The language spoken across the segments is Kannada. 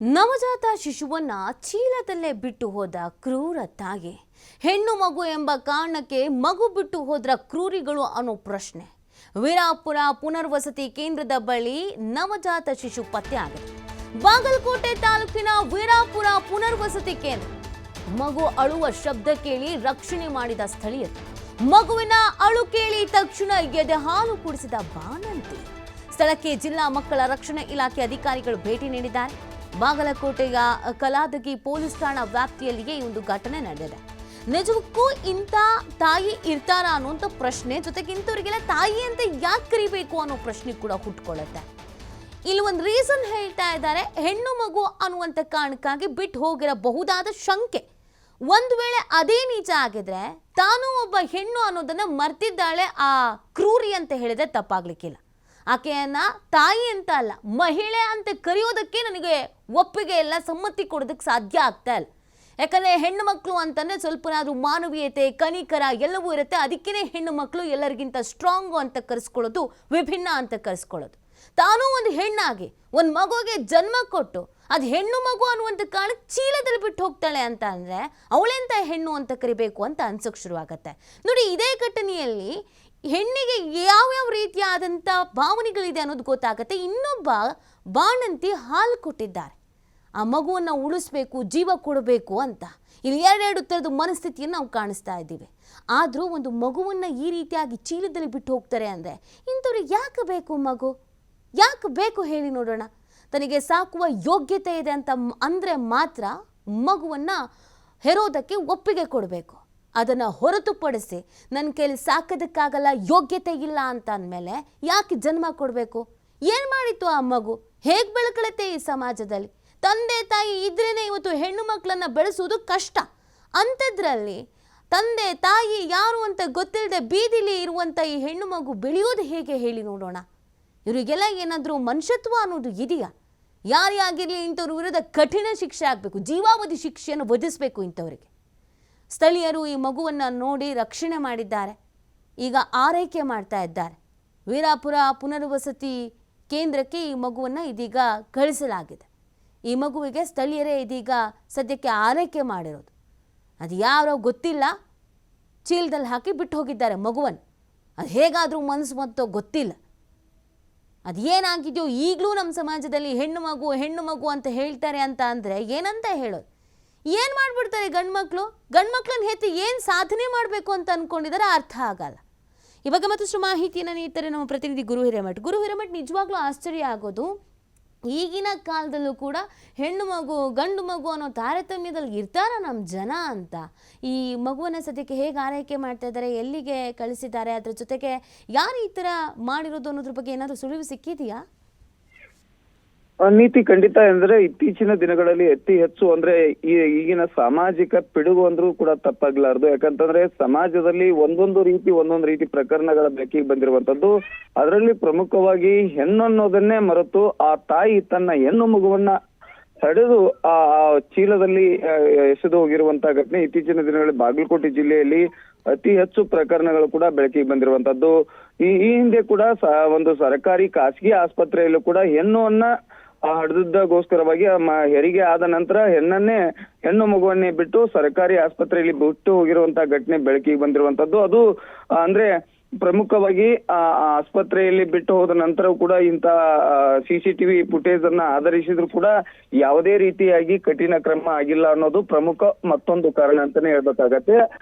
ನವಜಾತ ಶಿಶುವನ್ನ ಚೀಲದಲ್ಲೇ ಬಿಟ್ಟು ಹೋದ ಕ್ರೂರ ತಾಯಿ. ಹೆಣ್ಣು ಮಗು ಎಂಬ ಕಾರಣಕ್ಕೆ ಮಗು ಬಿಟ್ಟು ಹೋದ್ರ ಕ್ರೂರಿಗಳು ಅನ್ನೋ ಪ್ರಶ್ನೆ. ವೀರಾಪುರ ಪುನರ್ವಸತಿ ಕೇಂದ್ರದ ಬಳಿ ನವಜಾತ ಶಿಶು ಪತ್ತೆ ಆಗಿದೆ. ಬಾಗಲಕೋಟೆ ತಾಲೂಕಿನ ವೀರಾಪುರ ಪುನರ್ವಸತಿ ಕೇಂದ್ರ. ಮಗು ಅಳುವ ಶಬ್ದ ಕೇಳಿ ರಕ್ಷಣೆ ಮಾಡಿದ ಸ್ಥಳೀಯರು. ಮಗುವಿನ ಅಳು ಕೇಳಿ ತಕ್ಷಣ ಎದೆ ಹಾಲು ಕುಡಿಸಿದ ಬಾಣಂತಿ. ಸ್ಥಳಕ್ಕೆ ಜಿಲ್ಲಾ ಮಕ್ಕಳ ರಕ್ಷಣಾ ಇಲಾಖೆ ಅಧಿಕಾರಿಗಳು ಭೇಟಿ ನೀಡಿದ್ದಾರೆ. ಬಾಗಲಕೋಟೆಯ ಕಲಾದಗಿ ಪೊಲೀಸ್ ಠಾಣಾ ವ್ಯಾಪ್ತಿಯಲ್ಲಿಯೇ ಈ ಒಂದು ಘಟನೆ ನಡೆದಿದೆ. ನಿಜಕ್ಕೂ ಇಂಥ ತಾಯಿ ಇರ್ತಾರ ಅನ್ನುವಂಥ ಪ್ರಶ್ನೆ, ಜೊತೆಗೆ ಇಂಥವ್ರಿಗೆಲ್ಲ ತಾಯಿ ಅಂತ ಯಾಕೆ ಕರಿಬೇಕು ಅನ್ನೋ ಪ್ರಶ್ನೆ ಕೂಡ ಹುಟ್ಕೊಳ್ಳುತ್ತೆ. ಇಲ್ಲಿ ಒಂದು ರೀಸನ್ ಹೇಳ್ತಾ ಇದ್ದಾರೆ, ಹೆಣ್ಣು ಮಗು ಅನ್ನುವಂಥ ಕಾರಣಕ್ಕಾಗಿ ಬಿಟ್ಟು ಹೋಗಿರಬಹುದಾದ ಶಂಕೆ. ಒಂದು ವೇಳೆ ಅದೇ ನಿಜ ಆಗಿದ್ರೆ ತಾನು ಒಬ್ಬ ಹೆಣ್ಣು ಅನ್ನೋದನ್ನ ಮರ್ತಿದ್ದಾಳೆ ಆ ಕ್ರೂರಿ ಅಂತ ಹೇಳಿದ್ರೆ ತಪ್ಪಾಗ್ಲಿಕ್ಕಿಲ್ಲ. ಆಕೆಯನ್ನ ತಾಯಿ ಅಂತ ಅಲ್ಲ, ಮಹಿಳೆ ಅಂತ ಕರೆಯೋದಕ್ಕೆ ನನಗೆ ಒಪ್ಪಿಗೆ ಇಲ್ಲ, ಸಮ್ಮತಿ ಕೊಡೋದಕ್ಕೆ ಸಾಧ್ಯ ಆಗ್ತಾ ಇಲ್ಲ. ಯಾಕಂದರೆ ಹೆಣ್ಣು ಮಕ್ಕಳು ಅಂತಂದರೆ ಸ್ವಲ್ಪನಾದರೂ ಮಾನವೀಯತೆ, ಕನಿಕರ ಎಲ್ಲವೂ ಇರುತ್ತೆ. ಅದಕ್ಕೇ ಹೆಣ್ಣು ಮಕ್ಕಳು ಎಲ್ಲರಿಗಿಂತ ಸ್ಟ್ರಾಂಗು ಅಂತ ಕರೆಸ್ಕೊಳ್ಳೋದು, ವಿಭಿನ್ನ ಅಂತ ಕರೆಸ್ಕೊಳ್ಳೋದು. ತಾನೂ ಒಂದು ಹೆಣ್ಣಾಗಿ ಒಂದು ಮಗುಗೆ ಜನ್ಮ ಕೊಟ್ಟು ಅದು ಹೆಣ್ಣು ಮಗು ಅನ್ನುವಂಥ ಕಾರಣಕ್ಕೆ ಚೀಲದಲ್ಲಿ ಬಿಟ್ಟು ಹೋಗ್ತಾಳೆ ಅಂತ ಅಂದರೆ ಅವಳೆಂತ ಹೆಣ್ಣು ಅಂತ ಕರಿಬೇಕು ಅಂತ ಅನ್ಸೋಕ್ಕೆ ಶುರುವಾಗತ್ತೆ. ನೋಡಿ, ಇದೇ ಘಟನೆಯಲ್ಲಿ ಹೆಣ್ಣಿಗೆ ಯಾವ್ಯಾವ ರೀತಿಯಾದಂಥ ಭಾವನೆಗಳಿದೆ ಅನ್ನೋದು ಗೊತ್ತಾಗತ್ತೆ. ಇನ್ನೊಬ್ಬ ಬಾಣಂತಿ ಹಾಲು ಕೊಟ್ಟಿದ್ದಾರೆ, ಆ ಮಗುವನ್ನು ಉಳಿಸ್ಬೇಕು, ಜೀವ ಕೊಡಬೇಕು ಅಂತ. ಇಲ್ಲಿ ಎರಡೆರಡು ಥರದ ಮನಸ್ಥಿತಿಯನ್ನು ನಾವು ಕಾಣಿಸ್ತಾ ಇದ್ದೀವಿ. ಆದರೂ ಒಂದು ಮಗುವನ್ನು ಈ ರೀತಿಯಾಗಿ ಚೀಲದಲ್ಲಿ ಬಿಟ್ಟು ಹೋಗ್ತಾರೆ ಅಂದರೆ ಇಂಥವ್ರಿಗೆ ಯಾಕೆ ಬೇಕು ಮಗು? ಯಾಕೆ ಬೇಕು ಹೇಳಿ ನೋಡೋಣ. ತನಗೆ ಸಾಕುವ ಯೋಗ್ಯತೆ ಇದೆ ಅಂತ ಅಂದರೆ ಮಾತ್ರ ಮಗುವನ್ನು ಹೆರೋದಕ್ಕೆ ಒಪ್ಪಿಗೆ ಕೊಡಬೇಕು. ಅದನ್ನು ಹೊರತುಪಡಿಸಿ ನನ್ನ ಕೈಲಿ ಸಾಕೋದಕ್ಕಾಗಲ್ಲ, ಯೋಗ್ಯತೆ ಇಲ್ಲ ಅಂತ ಅಂದಮೇಲೆ ಯಾಕೆ ಜನ್ಮ ಕೊಡಬೇಕು? ಏನು ಮಾಡಿತ್ತು ಆ ಮಗು? ಹೇಗೆ ಬೆಳ್ಕೊಳತ್ತೆ ಈ ಸಮಾಜದಲ್ಲಿ? ತಂದೆ ತಾಯಿ ಇದ್ರೇ ಇವತ್ತು ಹೆಣ್ಣು ಮಕ್ಕಳನ್ನು ಬೆಳೆಸೋದು ಕಷ್ಟ. ಅಂಥದ್ರಲ್ಲಿ ತಂದೆ ತಾಯಿ ಯಾರು ಅಂತ ಗೊತ್ತಿಲ್ಲದೆ ಬೀದಿಲಿ ಇರುವಂಥ ಈ ಹೆಣ್ಣು ಮಗು ಬೆಳೆಯೋದು ಹೇಗೆ ಹೇಳಿ ನೋಡೋಣ. ಇವರಿಗೆಲ್ಲ ಏನಾದರೂ ಮನುಷ್ಯತ್ವ ಅನ್ನೋದು ಇದೆಯಾ? ಯಾರೇ ಆಗಿರಲಿ ಇಂಥವ್ರ ವಿರುದ್ಧ ಕಠಿಣ ಶಿಕ್ಷೆ ಆಗಬೇಕು, ಜೀವಾವಧಿ ಶಿಕ್ಷೆಯನ್ನು ವಿಧಿಸಬೇಕು ಇಂಥವರಿಗೆ. ಸ್ಥಳೀಯರು ಈ ಮಗುವನ್ನು ನೋಡಿ ರಕ್ಷಣೆ ಮಾಡಿದ್ದಾರೆ. ಈಗ ಆರೈಕೆ ಮಾಡ್ತಾ ಇದ್ದಾರೆ. ವೀರಾಪುರ ಪುನರ್ವಸತಿ ಕೇಂದ್ರಕ್ಕೆ ಈ ಮಗುವನ್ನು ಇದೀಗ ಕಳಿಸಲಾಗಿದೆ. ಈ ಮಗುವಿಗೆ ಸ್ಥಳೀಯರೇ ಇದೀಗ ಸದ್ಯಕ್ಕೆ ಆರೈಕೆ ಮಾಡಿರೋದು. ಅದು ಯಾರೋ ಗೊತ್ತಿಲ್ಲ, ಚೀಲದಲ್ಲಿ ಹಾಕಿ ಬಿಟ್ಟು ಹೋಗಿದ್ದಾರೆ ಮಗುವನ್ನು. ಅದು ಹೇಗಾದರೂ ಮನಸ್ಸು ಬಂತೋ ಗೊತ್ತಿಲ್ಲ. ಅದು ಏನಾಗಿದೆಯೋ ಈಗಲೂ ನಮ್ಮ ಸಮಾಜದಲ್ಲಿ ಹೆಣ್ಣು ಮಗು ಅಂತ ಹೇಳ್ತಾರೆ ಅಂತ ಅಂದರೆ ಏನಂತ ಹೇಳೋದು? ಏನು ಮಾಡಿಬಿಡ್ತಾರೆ ಗಂಡು ಮಕ್ಕಳನ್ನ ಹೆತ್ತಿ ಏನು ಸಾಧನೆ ಮಾಡಬೇಕು ಅಂತ ಅಂದ್ಕೊಂಡಿದ್ದಾರೆ ಅರ್ಥ ಆಗಲ್ಲ. ಇವಾಗ ಮತ್ತಷ್ಟು ಮಾಹಿತಿಯನ್ನು ನೀಡ್ತಾರೆ ನಮ್ಮ ಪ್ರತಿನಿಧಿ ಗುರು ಹಿರೇಮಠ್. ನಿಜವಾಗ್ಲೂ ಆಶ್ಚರ್ಯ ಆಗೋದು, ಈಗಿನ ಕಾಲದಲ್ಲೂ ಕೂಡ ಹೆಣ್ಣು ಮಗು ಗಂಡು ಮಗು ಅನ್ನೋ ತಾರತಮ್ಯದಲ್ಲಿ ಇರ್ತಾರ ನಮ್ಮ ಜನ ಅಂತ. ಈ ಮಗುವನ್ನು ಸದ್ಯಕ್ಕೆ ಹೇಗೆ ಆರೈಕೆ ಮಾಡ್ತಾ ಇದ್ದಾರೆ, ಎಲ್ಲಿಗೆ ಕಳಿಸಿದ್ದಾರೆ, ಅದ್ರ ಜೊತೆಗೆ ಯಾರು ಈ ಥರ ಮಾಡಿರೋದು ಅನ್ನೋದ್ರ ಬಗ್ಗೆ ಏನಾದರೂ ಸುಳಿವು ಸಿಕ್ಕಿದೆಯಾ? ನೀತಿ ಖಂಡಿತ ಎಂದ್ರೆ ಇತ್ತೀಚಿನ ದಿನಗಳಲ್ಲಿ ಅತಿ ಹೆಚ್ಚು ಅಂದ್ರೆ ಈಗಿನ ಸಾಮಾಜಿಕ ಪಿಡುಗು ಅಂದ್ರೂ ಕೂಡ ತಪ್ಪಾಗ್ಲಾರ್ದು. ಯಾಕಂತಂದ್ರೆ ಸಮಾಜದಲ್ಲಿ ಒಂದೊಂದು ರೀತಿ ಪ್ರಕರಣಗಳ ಬೆಳಕಿಗೆ ಬಂದಿರುವಂತದ್ದು. ಅದರಲ್ಲಿ ಪ್ರಮುಖವಾಗಿ ಹೆಣ್ಣು ಅನ್ನೋದನ್ನೇ ಮರೆತು ಆ ತಾಯಿ ತನ್ನ ಹೆಣ್ಣು ಮಗುವನ್ನ ತಡೆದು ಆ ಚೀಲದಲ್ಲಿ ಎಸೆದು ಹೋಗಿರುವಂತ ಘಟನೆ ಇತ್ತೀಚಿನ ದಿನಗಳಲ್ಲಿ ಬಾಗಲಕೋಟೆ ಜಿಲ್ಲೆಯಲ್ಲಿ ಅತಿ ಹೆಚ್ಚು ಪ್ರಕರಣಗಳು ಕೂಡ ಬೆಳಕಿಗೆ ಬಂದಿರುವಂತದ್ದು. ಈ ಹಿಂದೆ ಕೂಡ ಒಂದು ಸರ್ಕಾರಿ ಖಾಸಗಿ ಆಸ್ಪತ್ರೆಯಲ್ಲೂ ಕೂಡ ಹಡದಕ್ಕೋಸ್ಕರವಾಗಿ ಹೆರಿಗೆ ಆದ ನಂತರ ಹೆಣ್ಣು ಮಗುವನ್ನೇ ಬಿಟ್ಟು ಸರ್ಕಾರಿ ಆಸ್ಪತ್ರೆಯಲ್ಲಿ ಬಿಟ್ಟು ಹೋಗಿರುವಂತಹ ಘಟನೆ ಬೆಳಕಿಗೆ ಬಂದಿರುವಂತದ್ದು. ಅದು ಅಂದ್ರೆ ಪ್ರಮುಖವಾಗಿ ಆಸ್ಪತ್ರೆಯಲ್ಲಿ ಬಿಟ್ಟು ಹೋದ ನಂತರ ಕೂಡ ಇಂತ CCTV ಫುಟೇಜ್ ಅನ್ನ ಆಧರಿಸಿದ್ರು ಕೂಡ ಯಾವುದೇ ರೀತಿಯಾಗಿ ಕಠಿಣ ಕ್ರಮ ಆಗಿಲ್ಲ ಅನ್ನೋದು ಪ್ರಮುಖ ಮತ್ತೊಂದು ಕಾರಣ ಅಂತಾನೆ ಹೇಳ್ಬೇಕಾಗತ್ತೆ.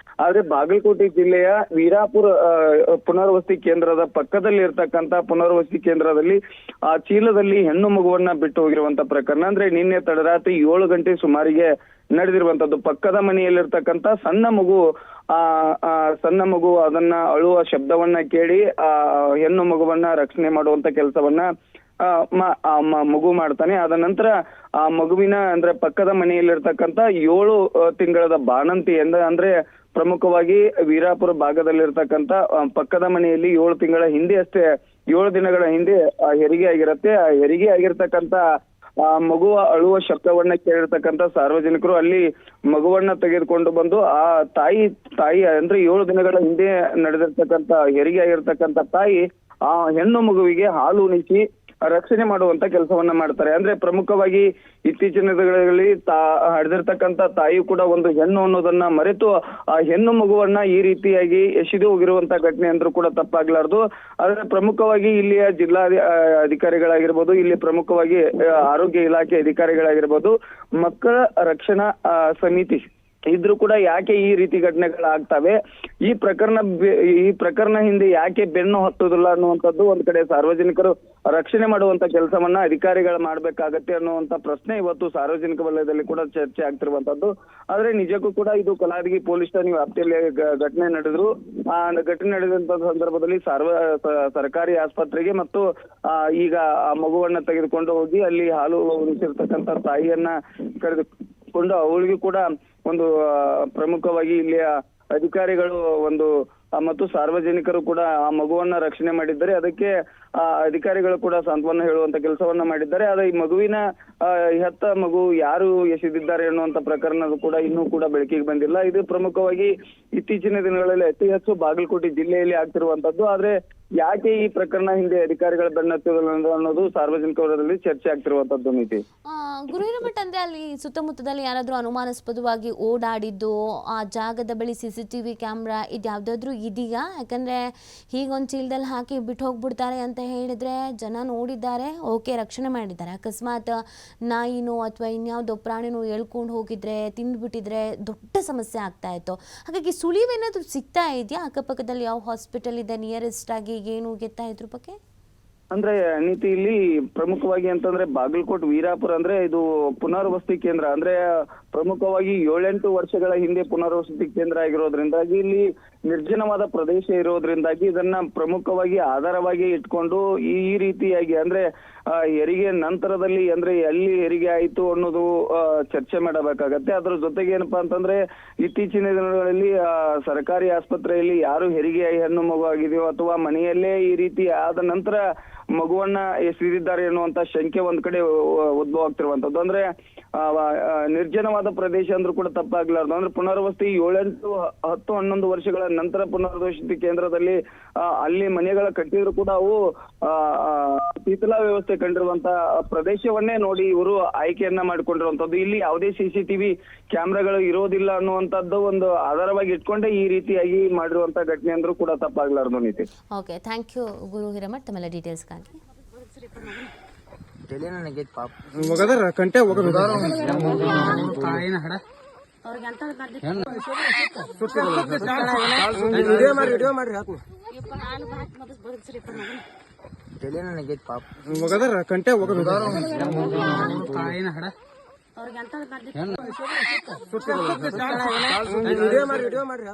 ಆದ್ರೆ ಬಾಗಲಕೋಟೆ ಜಿಲ್ಲೆಯ ವೀರಾಪುರ ಪುನರ್ವಸತಿ ಕೇಂದ್ರದ ಪಕ್ಕದಲ್ಲಿ ಇರ್ತಕ್ಕಂತ ಪುನರ್ವಸತಿ ಕೇಂದ್ರದಲ್ಲಿ ಆ ಚೀಲದಲ್ಲಿ ಹೆಣ್ಣು ಮಗುವನ್ನ ಬಿಟ್ಟು ಹೋಗಿರುವಂತ ಪ್ರಕರಣ ಅಂದ್ರೆ ನಿನ್ನೆ ತಡರಾತ್ರಿ 7 ಗಂಟೆ ಸುಮಾರಿಗೆ ನಡೆದಿರುವಂತದ್ದು. ಪಕ್ಕದ ಮನೆಯಲ್ಲಿರ್ತಕ್ಕಂತ ಸಣ್ಣ ಮಗು ಅದನ್ನ ಅಳುವ ಶಬ್ದವನ್ನ ಕೇಳಿ ಹೆಣ್ಣು ಮಗುವನ್ನ ರಕ್ಷಣೆ ಮಾಡುವಂತ ಕೆಲಸವನ್ನ ಮಗು ಮಾಡ್ತಾನೆ. ಆದ ನಂತರ ಆ ಮಗುವಿನ ಅಂದ್ರೆ ಪಕ್ಕದ ಮನೆಯಲ್ಲಿರ್ತಕ್ಕಂತ 7 ತಿಂಗಳದ ಬಾಣಂತಿ ಅಂದ್ರೆ ಪ್ರಮುಖವಾಗಿ ವೀರಾಪುರ ಭಾಗದಲ್ಲಿರ್ತಕ್ಕಂತ ಪಕ್ಕದ ಮನೆಯಲ್ಲಿ 7 ತಿಂಗಳ ಹಿಂದೆ ಅಷ್ಟೇ 7 ದಿನಗಳ ಹಿಂದೆ ಹೆರಿಗೆ ಆಗಿರತ್ತೆ. ಆ ಹೆರಿಗೆ ಆಗಿರ್ತಕ್ಕಂತ ಮಗುವ ಅಳುವ ಶಬ್ದವನ್ನ ಕೇಳಿರ್ತಕ್ಕಂಥ ಸಾರ್ವಜನಿಕರು ಅಲ್ಲಿ ಮಗುವನ್ನ ತೆಗೆದುಕೊಂಡು ಬಂದು ಆ ತಾಯಿ ಅಂದ್ರೆ 7 ದಿನಗಳ ಹಿಂದೆ ನಡೆದಿರ್ತಕ್ಕಂಥ ಹೆರಿಗೆ ಆಗಿರ್ತಕ್ಕಂಥ ತಾಯಿ ಆ ಹೆಣ್ಣು ಮಗುವಿಗೆ ಹಾಲು ಉಣಿಸಿ ರಕ್ಷಣೆ ಮಾಡುವಂತ ಕೆಲಸವನ್ನ ಮಾಡ್ತಾರೆ. ಅಂದ್ರೆ ಪ್ರಮುಖವಾಗಿ ಇತ್ತೀಚಿನ ದಿನಗಳಲ್ಲಿ ಹಡೆದಿರ್ತಕ್ಕಂತ ತಾಯಿ ಕೂಡ ಒಂದು ಹೆಣ್ಣು ಅನ್ನೋದನ್ನ ಮರೆತು ಆ ಹೆಣ್ಣು ಮಗುವನ್ನ ಈ ರೀತಿಯಾಗಿ ಎಸೆದು ಹೋಗಿರುವಂತ ಘಟನೆ ಅಂದ್ರೂ ಕೂಡ ತಪ್ಪಾಗ್ಲಾರ್ದು. ಆದ್ರೆ ಪ್ರಮುಖವಾಗಿ ಇಲ್ಲಿಯ ಜಿಲ್ಲಾ ಅಧಿಕಾರಿಗಳಾಗಿರ್ಬೋದು, ಇಲ್ಲಿ ಪ್ರಮುಖವಾಗಿ ಆರೋಗ್ಯ ಇಲಾಖೆ ಅಧಿಕಾರಿಗಳಾಗಿರ್ಬೋದು, ಮಕ್ಕಳ ರಕ್ಷಣಾ ಸಮಿತಿ ಇದ್ರೂ ಕೂಡ ಯಾಕೆ ಈ ರೀತಿ ಘಟನೆಗಳಾಗ್ತವೆ, ಈ ಪ್ರಕರಣ ಹಿಂದೆ ಯಾಕೆ ಬೆನ್ನು ಹತ್ತುದಿಲ್ಲ ಅನ್ನುವಂಥದ್ದು ಒಂದ್ ಕಡೆ ಸಾರ್ವಜನಿಕರು ರಕ್ಷಣೆ ಮಾಡುವಂತ ಕೆಲಸವನ್ನ ಅಧಿಕಾರಿಗಳು ಮಾಡ್ಬೇಕಾಗತ್ತೆ ಅನ್ನುವಂತ ಪ್ರಶ್ನೆ ಇವತ್ತು ಸಾರ್ವಜನಿಕ ವಲಯದಲ್ಲಿ ಕೂಡ ಚರ್ಚೆ ಆಗ್ತಿರುವಂತದ್ದು. ಆದ್ರೆ ನಿಜಕ್ಕೂ ಕೂಡ ಇದು ಕಲಾದಗಿ ಪೊಲೀಸ್ ಠಾಣೆ ವ್ಯಾಪ್ತಿಯಲ್ಲಿ ಘಟನೆ ನಡೆದ್ರು. ಆ ಘಟನೆ ನಡೆದಂತ ಸಂದರ್ಭದಲ್ಲಿ ಸರ್ಕಾರಿ ಆಸ್ಪತ್ರೆಗೆ ಮತ್ತು ಈಗ ಆ ಮಗುವನ್ನ ತೆಗೆದುಕೊಂಡು ಹೋಗಿ ಅಲ್ಲಿ ಹಾಲು ಉಣಿಸಿರ್ತಕ್ಕಂಥ ತಾಯಿಯನ್ನ ಕರೆದುಕೊಂಡು ಅವಳಿಗೂ ಕೂಡ ಒಂದು ಪ್ರಮುಖವಾಗಿ ಇಲ್ಲಿಯ ಅಧಿಕಾರಿಗಳು ಮತ್ತು ಸಾರ್ವಜನಿಕರು ಕೂಡ ಆ ಮಗುವನ್ನ ರಕ್ಷಣೆ ಮಾಡಿದ್ದಾರೆ. ಅದಕ್ಕೆ ಅಧಿಕಾರಿಗಳು ಕೂಡ ಸಾಂತ್ವನ ಹೇಳುವಂತ ಕೆಲಸವನ್ನ ಮಾಡಿದ್ದಾರೆ. ಆದ್ರೆ ಈ ಮಗುವಿನ ಹೆತ್ತ ಮಗು ಯಾರು ಎಸೆದಿದ್ದಾರೆ ಅನ್ನುವಂತ ಪ್ರಕರಣ ಕೂಡ ಇನ್ನೂ ಕೂಡ ಬೆಳಕಿಗೆ ಬಂದಿಲ್ಲ. ಇದು ಪ್ರಮುಖವಾಗಿ ಇತ್ತೀಚಿನ ದಿನಗಳಲ್ಲಿ ಅತಿ ಹೆಚ್ಚು ಬಾಗಲಕೋಟೆ ಜಿಲ್ಲೆಯಲ್ಲಿ ಆಗ್ತಿರುವಂತದ್ದು. ಆದ್ರೆ ಯಾಕೆ ಈ ಪ್ರಕರಣ ಹಿಂದೆ ಅಧಿಕಾರಿಗಳ ಬೆನ್ನತ್ತಿಲ್ಲ ಅನ್ನೋದು ಸಾರ್ವಜನಿಕ ವಲಯದಲ್ಲಿ ಚರ್ಚೆ ಆಗ್ತಿರುವಂತದ್ದು. ನೀತಿ ಗುರು ಹಿರೇಮಠ, ಅಂದ್ರೆ ಅಲ್ಲಿ ಸುತ್ತಮುತ್ತದಲ್ಲಿ ಯಾರಾದ್ರೂ ಅನುಮಾನಾಸ್ಪದವಾಗಿ ಓಡಾಡಿದ್ದು, ಆ ಜಾಗದ ಬಳಿ CCTV ಕ್ಯಾಮ್ರಾ ಇದ್ಯಾವ್ದಾದ್ರು ಇದೆಯಾ? ಯಾಕಂದ್ರೆ ಹೀಗೊಂದು ಚೀಲದಲ್ಲಿ ಹಾಕಿ ಬಿಟ್ಟು ಹೋಗ್ಬಿಡ್ತಾರೆ ಅಂತ ಹೇಳಿದ್ರೆ ಜನ ನೋಡಿದ್ದಾರೆ, ಓಕೆ ರಕ್ಷಣೆ ಮಾಡಿದ್ದಾರೆ. ಅಕಸ್ಮಾತ್ ನಾಯಿನೋ ಅಥವಾ ಇನ್ಯಾವುದೋ ಪ್ರಾಣಿನೋ ಎಳ್ಕೊಂಡು ಹೋಗಿದ್ರೆ, ತಿಂದ್ಬಿಟ್ಟಿದ್ರೆ ದೊಡ್ಡ ಸಮಸ್ಯೆ ಆಗ್ತಾ ಇತ್ತು. ಹಾಗಾಗಿ ಸುಳಿವೇನಾದ್ರೂ ಸಿಗ್ತಾ ಇದೆಯಾ? ಅಕ್ಕಪಕ್ಕದಲ್ಲಿ ಯಾವ ಹಾಸ್ಪಿಟಲ್ ಇದೆ ನಿಯರೆಸ್ಟ್ ಆಗಿ, ಏನು ಗೆತ್ತಾ ಇದ್ರ ಬಗ್ಗೆ? ಅಂದ್ರೆ ನೀತಿ ಇಲ್ಲಿ ಪ್ರಮುಖವಾಗಿ ಅಂತಂದ್ರೆ ಬಾಗಲಕೋಟ್ ವೀರಾಪುರ ಅಂದ್ರೆ ಇದು ಪುನರ್ವಸತಿ ಕೇಂದ್ರ. ಅಂದ್ರೆ ಪ್ರಮುಖವಾಗಿ 7-8 ವರ್ಷಗಳ ಹಿಂದೆ ಪುನರ್ವಸತಿ ಕೇಂದ್ರ ಆಗಿರೋದ್ರಿಂದಾಗಿ ಇಲ್ಲಿ ನಿರ್ಜನವಾದ ಪ್ರದೇಶ ಇರೋದ್ರಿಂದಾಗಿ ಇದನ್ನ ಪ್ರಮುಖವಾಗಿ ಆಧಾರವಾಗಿ ಇಟ್ಕೊಂಡು ಈ ರೀತಿಯಾಗಿ ಅಂದ್ರೆ ಹೆರಿಗೆ ನಂತರದಲ್ಲಿ ಅಂದ್ರೆ ಎಲ್ಲಿ ಹೆರಿಗೆ ಆಯ್ತು ಅನ್ನೋದು ಚರ್ಚೆ ಮಾಡಬೇಕಾಗತ್ತೆ. ಅದ್ರ ಜೊತೆಗೆ ಏನಪ್ಪಾ ಅಂತಂದ್ರೆ ಇತ್ತೀಚಿನ ದಿನಗಳಲ್ಲಿ ಸರ್ಕಾರಿ ಆಸ್ಪತ್ರೆಯಲ್ಲಿ ಯಾರು ಹೆರಿಗೆ ಹೆಣ್ಣು ಮಗು ಆಗಿದೆಯೋ ಅಥವಾ ಮನೆಯಲ್ಲೇ ಈ ರೀತಿ ಆದ ನಂತರ ಮಗುವನ್ನ ಎಸೆದಿದ್ದಾರೆ ಎನ್ನುವಂತ ಶಂಕೆ ಒಂದ್ ಕಡೆ ಉದ್ಭವ ಆಗ್ತಿರುವಂತದ್ದು. ಅಂದ್ರೆ ನಿರ್ಜನವಾದ ಪ್ರದೇಶ ಅಂದ್ರೂ ಕೂಡ ತಪ್ಪಾಗ್ಲಾರ್ದು. ಅಂದ್ರೆ ಪುನರ್ವಸತಿ 7-8-10-11 ವರ್ಷಗಳ ನಂತರ ಪುನರ್ವಸತಿ ಕೇಂದ್ರದಲ್ಲಿ ಅಲ್ಲಿ ಮನೆಗಳ ಕಟ್ಟಿದ್ರು ಕೂಡ ಅವು ಶೀತಲಾ ವ್ಯವಸ್ಥೆ ಕಂಡಿರುವಂತ ಪ್ರದೇಶವನ್ನೇ ನೋಡಿ ಇವರು ಆಯ್ಕೆಯನ್ನ ಮಾಡಿಕೊಂಡಿರುವಂತದ್ದು. ಇಲ್ಲಿ ಯಾವುದೇ CCTV ಕ್ಯಾಮ್ರಾಗಳು ಇರೋದಿಲ್ಲ ಅನ್ನುವಂಥದ್ದು ಒಂದು ಆಧಾರವಾಗಿ ಇಟ್ಕೊಂಡೆ ಈ ರೀತಿಯಾಗಿ ಮಾಡಿರುವಂತ ಘಟನೆ ಅಂದ್ರೂ ಕೂಡ ತಪ್ಪಾಗ್ಲಾರ್ದು. ನೀತಿ ಓಕೆ, ಥ್ಯಾಂಕ್ ಯು ಗುರು ಹಿರೇಮಠ್ ತಮ್ಮೆಲ್ಲ ಡೀಟೇಲ್ಸ್ಗಾಗಿ. ಕಂಟೆ ವಿಡಿಯೋ ಮಾಡ್ರಿ ಕಂಟೆ ವಿಡಿಯೋ ಮಾಡ್ರಿ